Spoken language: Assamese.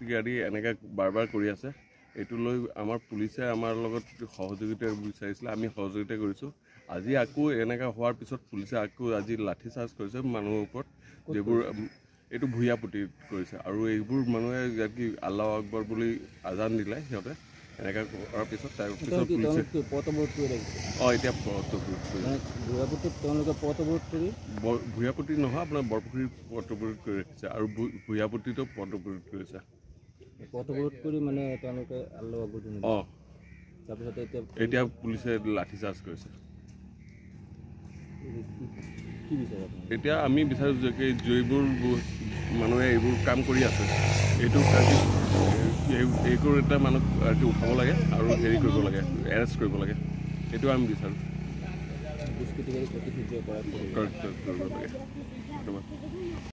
গাড়ী এনেকৈ বাৰ বাৰ কৰি আছে। এইটো লৈ আমাৰ পুলিচে আমাৰ লগত সহযোগিতা বিচাৰিছিলে, আমি সহযোগিতা কৰিছোঁ। আজি আকৌ এনেকৈ হোৱাৰ পিছত পুলিচে আকৌ আজি লাঠি চাৰ্জ কৰিছে মানুহৰ ওপৰত, যিবোৰ এইটো ভূঞাপতিত কৰিছে। আৰু এইবোৰ মানুহে কি আল্লাহ আকবৰ বুলি আজান দিলে সিহঁতে, এনেকৈ কৰাৰ পিছত তাৰপিছত পুলিচে এতিয়া পথ অৱৰোধ কৰি ভূঞাপতি নহয়, আপোনাৰ বৰপুখুৰী পথ অৱৰোধ কৰি ৰাখিছে আৰু ভূঞাপতিতো পথ অৱৰোধ কৰিছে। পথ অৱৰোধ কৰি মানে তেওঁলোকে আল্লাহ আকবৰ তাৰপিছত এতিয়া পুলিচে লাঠি চাৰ্জ কৰিছে। এতিয়া আমি বিচাৰোঁ যে যিবোৰ মানুহে এইবোৰ কাম কৰি আছে, এইবোৰ এটা মানুহ উঠাব লাগে আৰু হেৰি কৰিব লাগে, এৰেষ্ট কৰিব লাগে, সেইটো আমি বিচাৰোঁ। কৰিব লাগে।